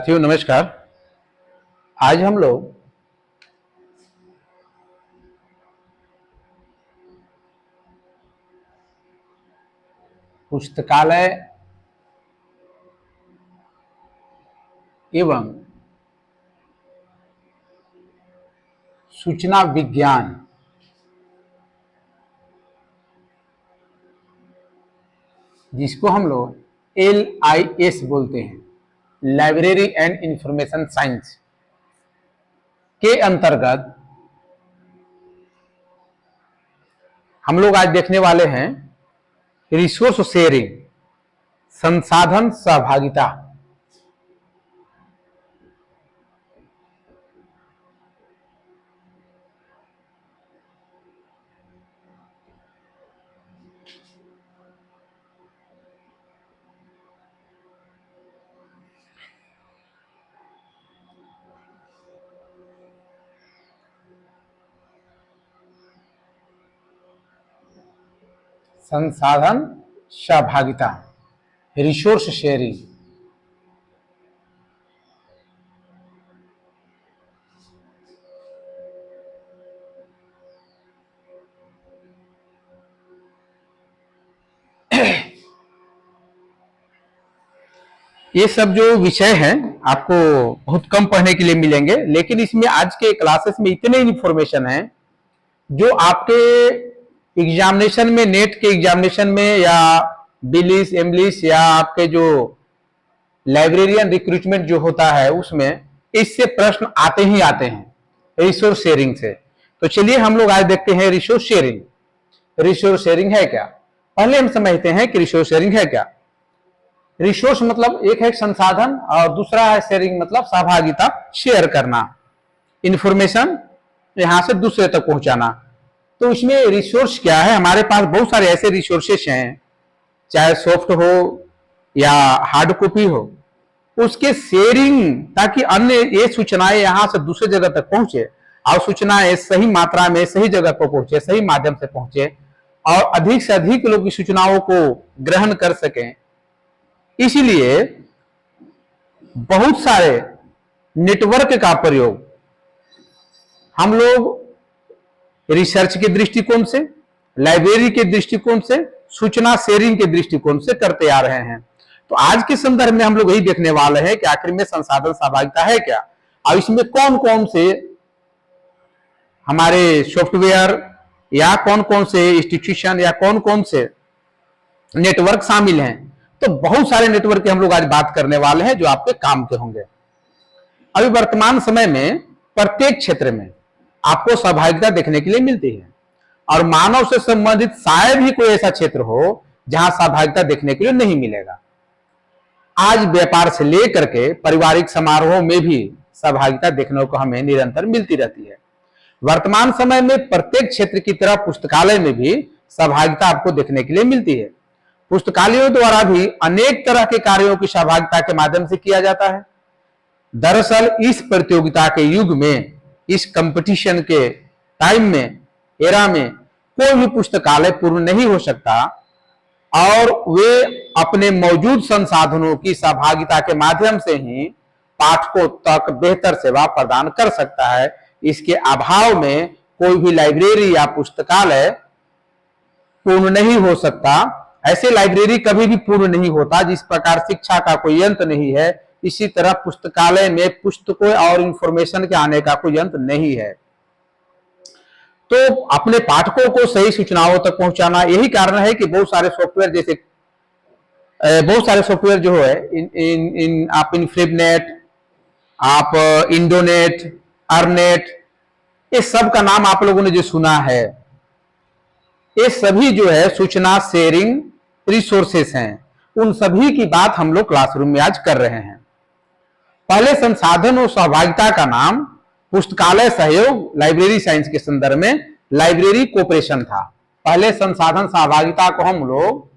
साथियों नमस्कार। आज हम लोग पुस्तकालय एवं सूचना विज्ञान जिसको हम लोग LIS बोलते हैं, लाइब्रेरी एंड इंफॉर्मेशन साइंस के अंतर्गत हम लोग आज देखने वाले हैं रिसोर्स शेयरिंग, संसाधन सहभागिता। संसाधन सहभागिता, रिसोर्स शेयरिंग। ये सब जो विषय हैं आपको बहुत कम पढ़ने के लिए मिलेंगे, लेकिन इसमें आज के क्लासेस में इतने इंफॉर्मेशन हैं जो आपके एग्जामिनेशन में, नेट के एग्जामिनेशन में या बिलिस एमलिस या आपके जो लाइब्रेरियन रिक्रूटमेंट जो होता है उसमें इससे प्रश्न आते ही आते हैं रिसोर्स शेयरिंग से। तो चलिए हम लोग आज देखते हैं रिसोर्स शेयरिंग। रिसोर्स शेयरिंग है क्या, पहले हम समझते हैं कि रिसोर्स शेयरिंग है क्या। रिसोर्स मतलब एक है संसाधन और दूसरा है शेयरिंग मतलब सहभागिता, शेयर करना, इंफॉर्मेशन यहां से दूसरे तक पहुंचाना। तो इसमें रिसोर्स क्या है, हमारे पास बहुत सारे ऐसे रिसोर्सेस हैं, चाहे सॉफ्ट हो या हार्ड कॉपी हो, उसके शेयरिंग ताकि अन्य ये सूचनाएं यहां से दूसरे जगह तक पहुंचे और सूचनाएं सही मात्रा में सही जगह पर पहुंचे, सही माध्यम से पहुंचे और अधिक से अधिक लोग इस सूचनाओं को ग्रहण कर सकें। इसलिए बहुत सारे नेटवर्क का प्रयोग हम लोग रिसर्च के दृष्टिकोण से, लाइब्रेरी के दृष्टिकोण से, सूचना शेयरिंग के दृष्टिकोण से करते आ रहे हैं। तो आज के संदर्भ में हम लोग यही देखने वाले हैं कि आखिर में संसाधन सहभागिता है क्या और इसमें कौन कौन से हमारे सॉफ्टवेयर या कौन कौन से इंस्टीट्यूशन या कौन कौन से नेटवर्क शामिल हैं। तो बहुत सारे नेटवर्क की हम लोग आज बात करने वाले हैं जो आपके काम के होंगे। अभी वर्तमान समय में प्रत्येक क्षेत्र में आपको सहभागिता देखने के लिए मिलती है और मानव से संबंधित शायद ही कोई ऐसा क्षेत्र हो जहां सहभागिता देखने के लिए नहीं मिलेगा। आज व्यापार से लेकर के पारिवारिक समारोह में भी सहभागिता देखने को हमें निरंतर मिलती रहती है। वर्तमान समय में प्रत्येक क्षेत्र की तरह पुस्तकालय में भी सहभागिता आपको देखने के लिए मिलती है। पुस्तकालयों द्वारा भी अनेक तरह के कार्यों की सहभागिता के माध्यम से किया जाता है। दरअसल इस प्रतियोगिता के युग में, इस कंपटीशन के टाइम में, एरा में कोई भी पुस्तकालय पूर्ण नहीं हो सकता और वे अपने मौजूद संसाधनों की सहभागिता के माध्यम से ही पाठकों तक बेहतर सेवा प्रदान कर सकता है। इसके अभाव में कोई भी लाइब्रेरी या पुस्तकालय पूर्ण नहीं हो सकता। ऐसे लाइब्रेरी कभी भी पूर्ण नहीं होता जिस प्रकार शिक्षा का कोई अंत नहीं है, इसी तरह पुस्तकालय में पुस्तकों और इंफॉर्मेशन के आने का कोई अंत नहीं है। तो अपने पाठकों को सही सूचनाओं तक पहुंचाना, यही कारण है कि बहुत सारे सॉफ्टवेयर जैसे बहुत सारे सॉफ्टवेयर जो है आप इनफ्लिपनेट, आप इंडोनेट, अर्नेट, ये सब का नाम आप लोगों ने जो सुना है, ये सभी जो है सूचना शेयरिंग रिसोर्सेस हैं। उन सभी की बात हम लोग क्लासरूम में आज कर रहे हैं। पहले संसाधन और सहभागिता का नाम पुस्तकालय सहयोग लाइब्रेरी साइंस के संदर्भ में लाइब्रेरी कोऑपरेशन था। पहले संसाधन सहभागिता को हम लोग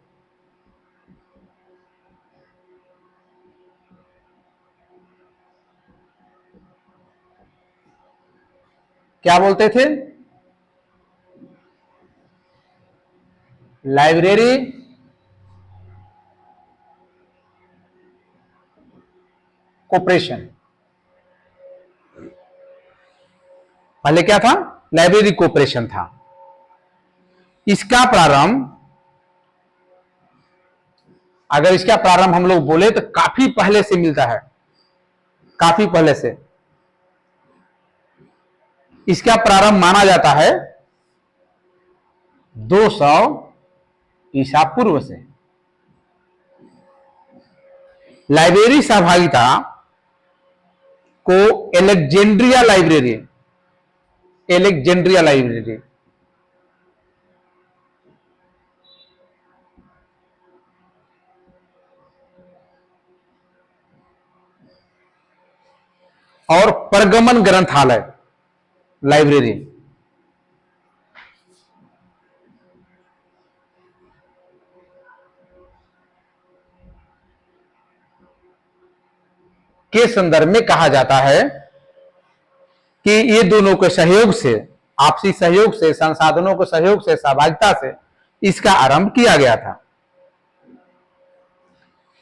क्या बोलते थे, लाइब्रेरी कोऑपरेशन। पहले क्या था? लाइब्रेरी कोऑपरेशन था। इसका प्रारंभ, अगर इसका प्रारंभ हम लोग बोले तो काफी पहले से मिलता है, काफी पहले से। इसका प्रारंभ माना जाता है 200 ईसा पूर्व से। लाइब्रेरी सहभागिता को एलेक्जेंड्रिया लाइब्रेरी, एलेक्जेंड्रिया लाइब्रेरी और परगमन ग्रंथालय लाइब्रेरी के संदर्भ में कहा जाता है कि ये दोनों के सहयोग से, आपसी सहयोग से, संसाधनों के सहयोग से, सहभागिता से इसका आरंभ किया गया था।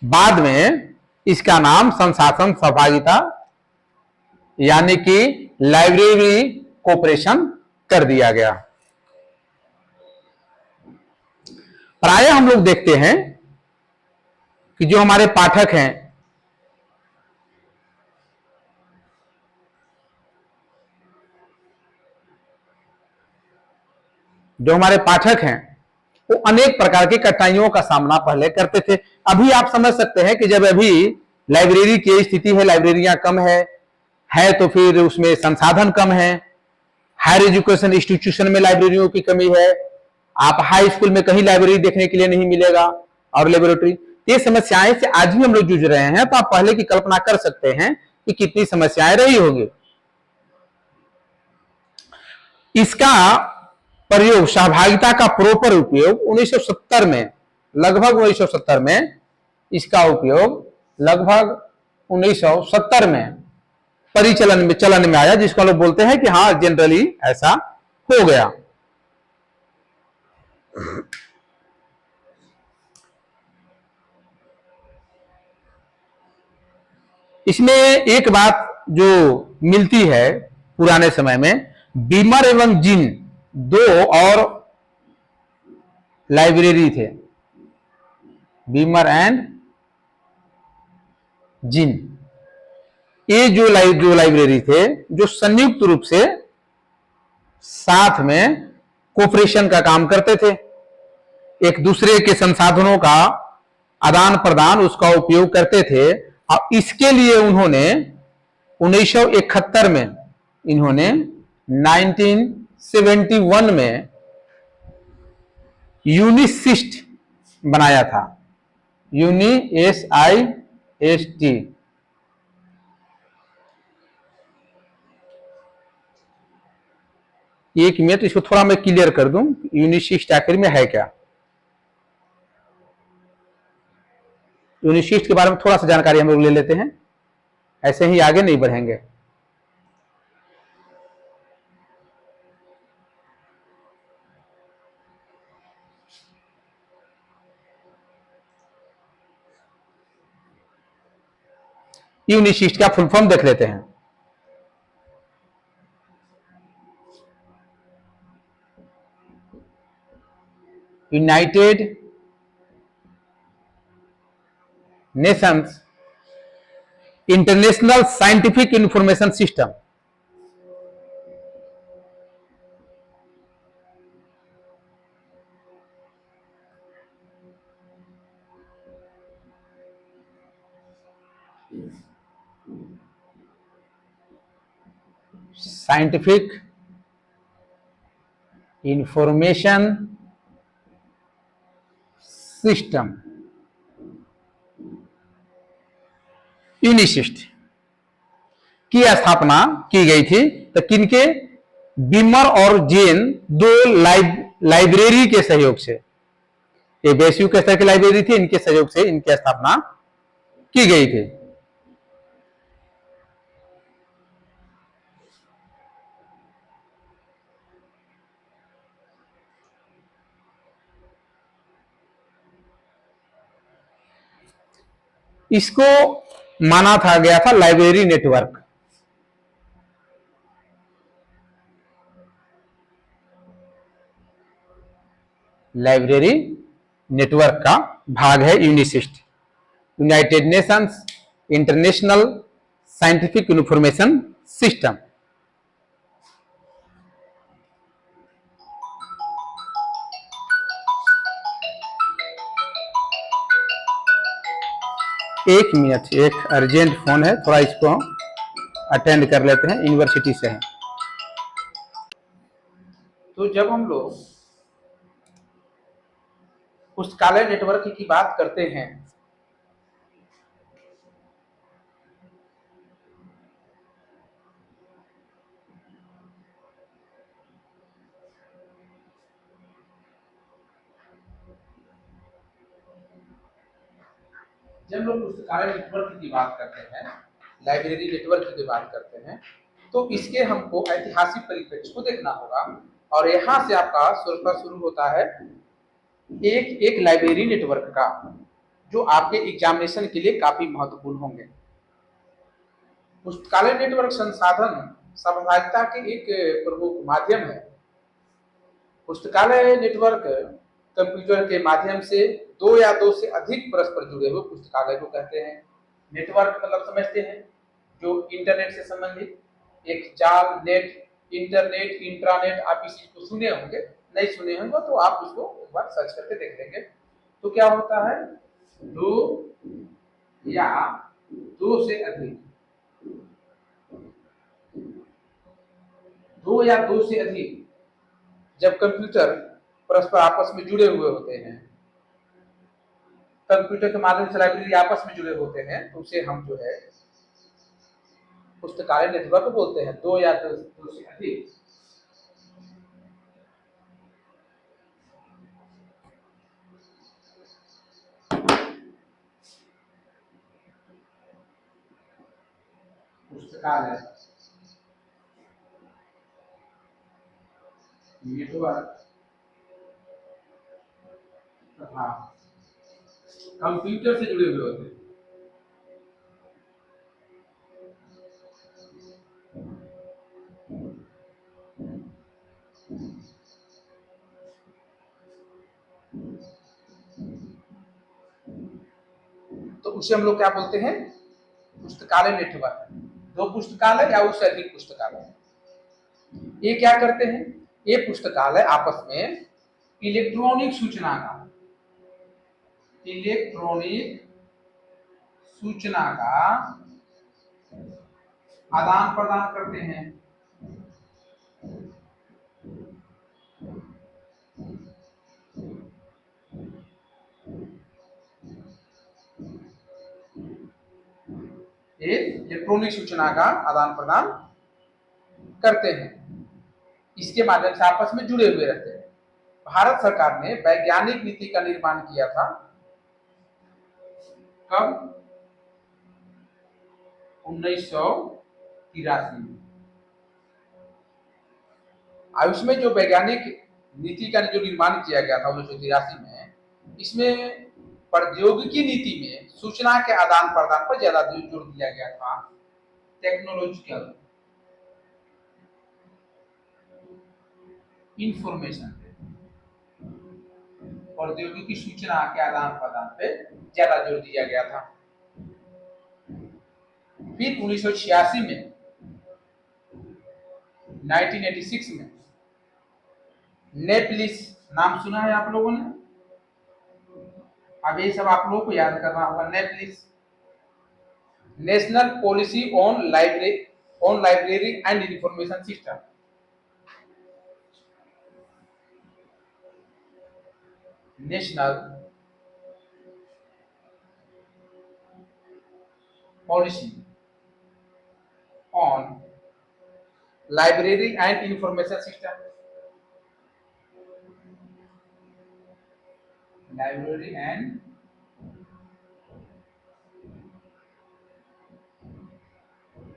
बाद में इसका नाम संसाधन सहभागिता यानी कि लाइब्रेरी कोऑपरेशन कर दिया गया। प्रायः हम लोग देखते हैं कि जो हमारे पाठक हैं, जो हमारे पाठक हैं वो अनेक प्रकार की कठिनाइयों का सामना पहले करते थे। अभी आप समझ सकते हैं कि जब अभी लाइब्रेरी की स्थिति है, लाइब्रेरियां कम है तो फिर उसमें संसाधन कम है। हायर एजुकेशन इंस्टीट्यूशन में लाइब्रेरियों की कमी है। आप हाई स्कूल में कहीं लाइब्रेरी देखने के लिए नहीं मिलेगा और लेबोरेटरी। ये समस्याएं से आज भी हम लोग जूझ रहे हैं, तो आप पहले की कल्पना कर सकते हैं कि कितनी समस्याएं रही होगी। इसका प्रयोग, सहभागिता का प्रॉपर उपयोग 1970 में, लगभग 1970 में इसका उपयोग लगभग 1970 में चलन में आया, जिसको लोग बोलते हैं कि हाँ जनरली ऐसा हो गया। इसमें एक बात जो मिलती है, पुराने समय में बीमर एवं जिन दो और लाइब्रेरी थे, बीमर एंड जिन। ये जो लाइब्रेरी थे, जो संयुक्त रूप से साथ में कोऑपरेशन का काम करते थे, एक दूसरे के संसाधनों का आदान प्रदान, उसका उपयोग करते थे। और इसके लिए उन्होंने 1971 में, इन्होंने 1971 में यूनिसिस्ट बनाया था, UNIST। एक मिनट, इसको थोड़ा मैं क्लियर कर दूं, यूनिसिस्ट आखिर में है क्या। यूनिसिस्ट के बारे में थोड़ा सा जानकारी हम लोग ले लेते हैं, ऐसे ही आगे नहीं बढ़ेंगे। यूनिसिस्ट का फुल फॉर्म देख लेते हैं। United Nations international scientific information system. Scientific information system, UNISIST की स्थापना की गई थी। तो किनके? बीमर और जेन, दो लाइब्रेरी के सहयोग से, ये वैश्विक स्तर की लाइब्रेरी थी, इनके सहयोग से इनकी स्थापना की गई थी। इसको माना था गया था लाइब्रेरी नेटवर्क। लाइब्रेरी नेटवर्क का भाग है UNISIST, United Nations international scientific information system. एक मिनट, एक अर्जेंट फोन है, थोड़ा इसको अटेंड कर लेते हैं, यूनिवर्सिटी से है। तो जब हम लोग पुस्तकालय नेटवर्क की बात करते हैं, जब लोग पुस्तकालय नेटवर्क की बात करते हैं, लाइब्रेरी नेटवर्क की बात करते हैं, तो इसके हमको ऐतिहासिक परिप्रेक्ष्य को देखना होगा। और यहाँ से आपका सफर शुरू होता है एक लाइब्रेरी नेटवर्क का, जो आपके एग्जामिनेशन के लिए काफी महत्वपूर्ण होंगे। पुस्तकालय नेटवर्क संसाधन सहभागिता के एक प्रमुख माध्यम है। पुस्तकालय नेटवर्क कंप्यूटर के माध्यम से दो या दो से अधिक परस्पर जुड़े हुए पुस्तकालय को कहते हैं। नेटवर्क मतलब समझते हैं, जो इंटरनेट से संबंधित एक जाल, नेट, इंटरनेट, इंट्रानेट, आप इस चीज को सुने होंगे, नहीं सुने होंगे तो आप उसको एक बार सर्च करके देख लेंगे। तो क्या होता है, दो या दो से अधिक, दो या दो से अधिक जब कंप्यूटर परस्पर आपस में जुड़े हुए होते हैं, कंप्यूटर के माध्यम से लाइब्रेरी आपस में जुड़े होते हैं, तो उसे हम जो है पुस्तकालय नेटवर्क बोलते हैं। दो या दो से अधिक पुस्तकालय नेटवर्क तथा कंप्यूटर से जुड़े हुए होते हैं। तो उसे हम लोग क्या बोलते हैं, पुस्तकालय नेटवर्क। दो पुस्तकालय या उससे अधिक पुस्तकालय, ये क्या करते हैं, ये पुस्तकालय आपस में इलेक्ट्रॉनिक सूचना का, इलेक्ट्रॉनिक सूचना का आदान प्रदान करते हैं। ये इलेक्ट्रॉनिक सूचना का आदान प्रदान करते हैं, इसके माध्यम से आपस में जुड़े हुए रहते हैं। भारत सरकार ने वैज्ञानिक नीति का निर्माण किया था, कब, 1983 में। आयुष में जो वैज्ञानिक नीति का जो निर्माण किया गया था 1983 में, इसमें प्रौद्योगिकी नीति में सूचना के आदान प्रदान पर ज्यादा जोर दिया गया था। टेक्नोलॉजिकल इंफॉर्मेशन पे, प्रौद्योगिकी सूचना के आदान प्रदान पे ज्यादा जोर दिया गया था। फिर 1986 में, 1986 में नेपलिस, नाम सुना है आप लोगों ने? अब ये सब आप लोगों को याद करना होगा। NAPLIS, national policy on library and information system. National policy on library and information system, library and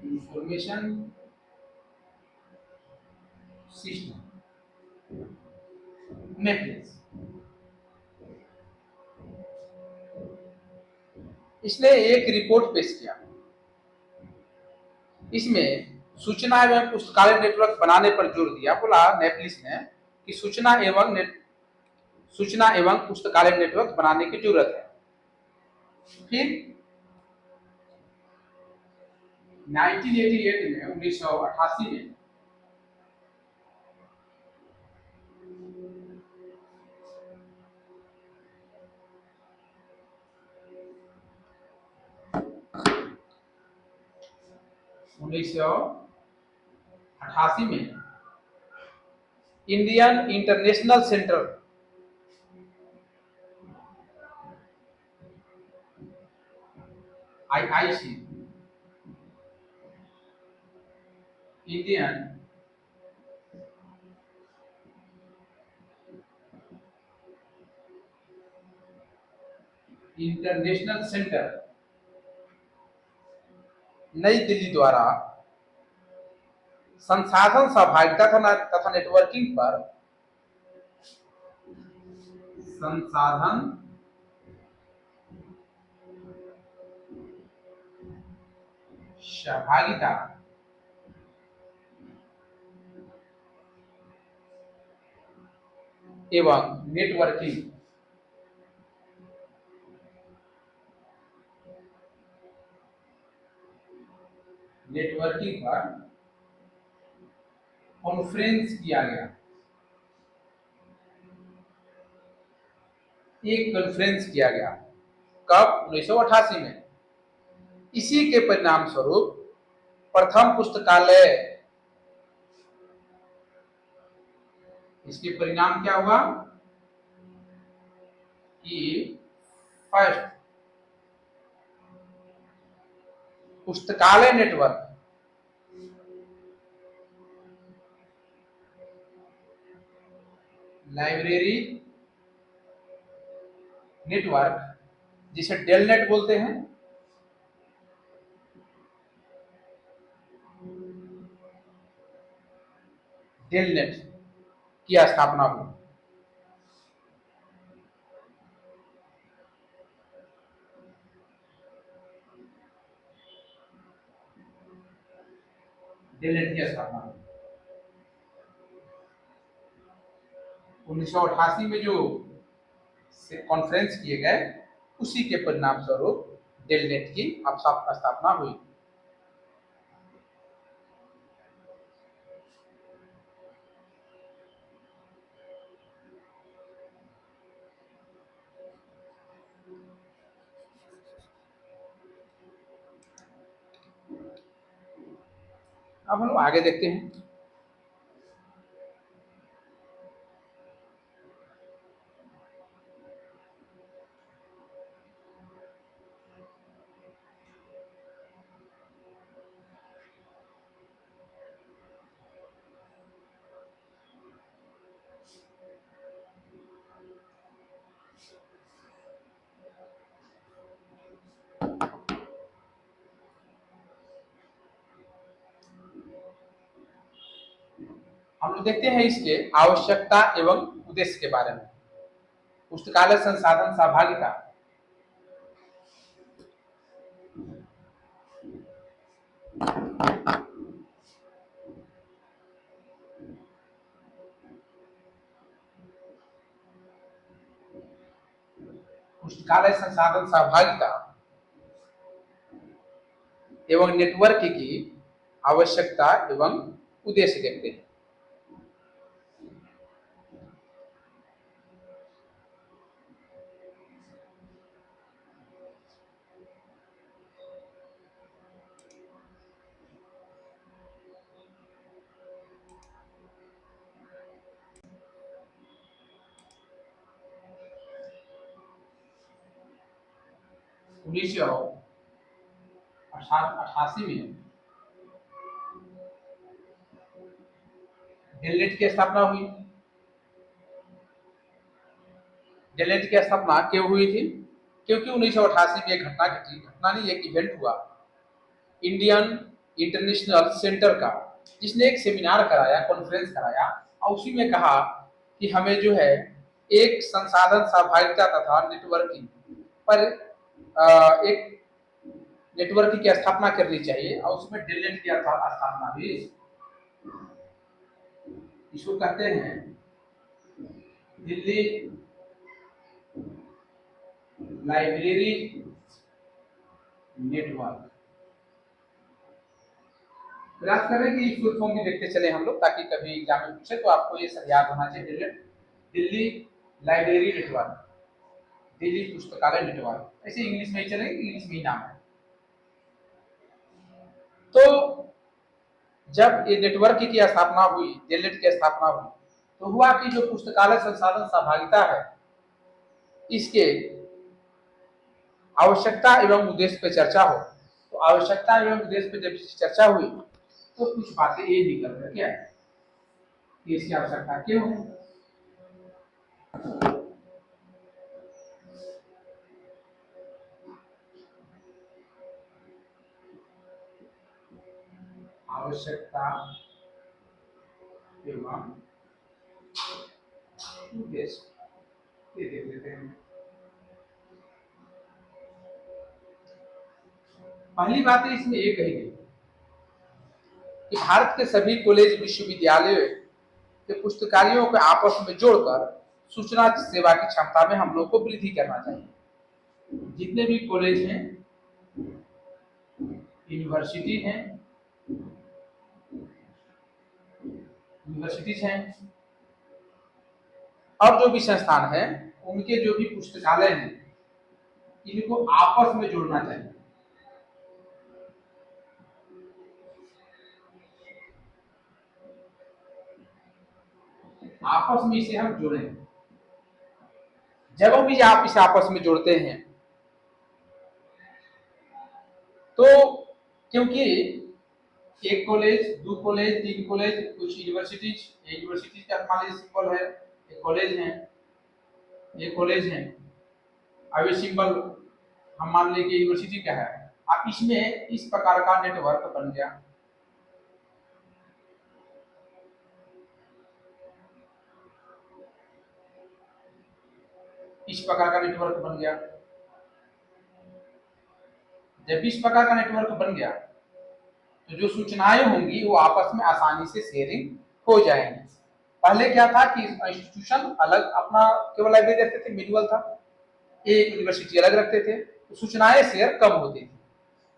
information system, NAPLIS. इसने एक रिपोर्ट पेश किया इसमें सूचना एवं पुस्तकालय नेटवर्क बनाने पर जोर दिया। बोला नेपलिस ने कि सूचना एवं पुस्तकालय नेटवर्क बनाने की जरूरत है। फिर 1988 में 1988 में Indian international centre IIC Indian international centre नई दिल्ली द्वारा संसाधन सहभागिता तथा नेटवर्किंग पर संसाधन सहभागिता एवं नेटवर्किंग पर कॉन्फ्रेंस किया गया। एक कॉन्फ्रेंस किया गया कब? 1988 में। इसी के परिणाम स्वरूप प्रथम पुस्तकालय, इसके परिणाम क्या हुआ कि फर्स्ट पुस्तकालय नेटवर्क लाइब्रेरी नेटवर्क, जिसे डेलनेट बोलते हैं, डेलनेट की स्थापना हुई। डेलनेट की स्थापना हुई 1988 में। जो कॉन्फ्रेंस किए गए उसी के परिणाम स्वरूप डेलनेट की स्थापना हुई। अब हम लोग आगे देखते हैं। हम लोग देखते हैं इसके आवश्यकता एवं उद्देश्य के बारे में। पुस्तकालय संसाधन सहभागिता, पुस्तकालय संसाधन सहभागिता एवं नेटवर्क की आवश्यकता एवं उद्देश्य देखते हैं। उन्नीस सौ 88 में डेलनेट की स्थापना हुई। डेलनेट की स्थापना क्यों हुई थी? क्योंकि 1988 में एक घटना घटी, घटना नहीं, एक इवेंट हुआ इंडियन इंटरनेशनल सेंटर का, जिसने एक सेमिनार कराया, कॉन्फ्रेंस कराया और उसी में कहा कि हमें जो है एक संसाधन सहभागिता तथा नेटवर्किंग पर एक नेटवर्क की स्थापना करनी चाहिए और उसमें डिलनेट की स्थापना भी, इसको कहते हैं दिल्ली लाइब्रेरी नेटवर्क। प्रयास करें कि फुल फॉर्म भी देखते चले हम लोग, ताकि कभी एग्जाम में पूछे तो आपको ये सब याद होना चाहिए। दिल्ली लाइब्रेरी नेटवर्क, दिल्ली पुस्तकालय नेटवर्क, ऐसे इंग्लिश में ही चलेंगे, इंग्लिश में ही नाम है। तो जब ये नेटवर्क की स्थापना हुई, दिलनेट की स्थापना हुई, तो हुआ कि जो पुस्तकालय संसाधन सहभागिता है, इसके आवश्यकता एवं उद्देश्य पे चर्चा हो। तो आवश्यकता एवं उद्देश्य पे जब चर्चा हुई तो कुछ बातें ये निकल कर क्या कि इसकी आवश्यकता क्यों है। आवश्यकता एवं उद्देश्य ये देख लेते हैं। पहली बात इसमें ये कही गई कि भारत के सभी कॉलेज विश्वविद्यालयों के पुस्तकालयों को आपस में जोड़कर सूचना सेवा की क्षमता में हम लोग को वृद्धि करना चाहिए। जितने भी कॉलेज हैं, यूनिवर्सिटीज हैं और जो भी संस्थान है, उनके जो भी पुस्तकालय हैं, इनको आपस में जोड़ना चाहिए। आपस में इसे हम जोड़ें। जब भी आप इसे आपस में जोड़ते हैं तो क्योंकि एक कॉलेज, दो कॉलेज, तीन कॉलेज, कुछ यूनिवर्सिटीज का मान लीजिए सिंबल है, एक कॉलेज है, एक कॉलेज है, अब ये सिंबल हम मान लें कि यूनिवर्सिटी का है। अब इसमें इस प्रकार का नेटवर्क बन गया। इस प्रकार का नेटवर्क बन गया। जब इस प्रकार का नेटवर्क बन गया तो जो सूचनाएं होंगी वो आपस में आसानी से शेयरिंग हो जाएंगी। पहले क्या था कि इंस्टीट्यूशन अलग अपना केवल लाइब्रेरी रखते थे, मैनुअल था, एक यूनिवर्सिटी अलग रखते थे, तो सूचनाएं शेयर कम होती थी।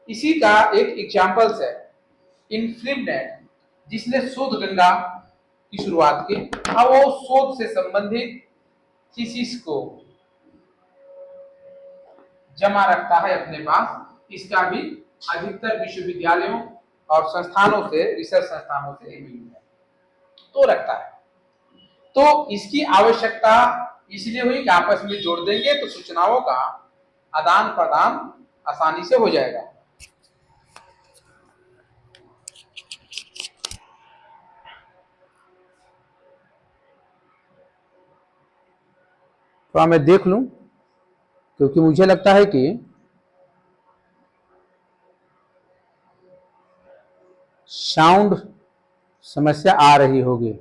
इसी का एक एग्जाम्पल्स है इनफिल्मनेट, जिसने शोध गंगा की शुरुआत की। अब वो शोध से संबंधित थीसिस को जमा रखता है अपने पास। इसका भी अधिकतर विश्वविद्यालयों और संस्थानों से, रिसर्च संस्थानों से तो रखता है। तो इसकी आवश्यकता इसलिए हुई कि आपस में जोड़ देंगे तो सूचनाओं का आदान प्रदान आसानी से हो जाएगा। तो मैं देख लूं, क्योंकि मुझे लगता है कि साउंड समस्या आ रही होगी।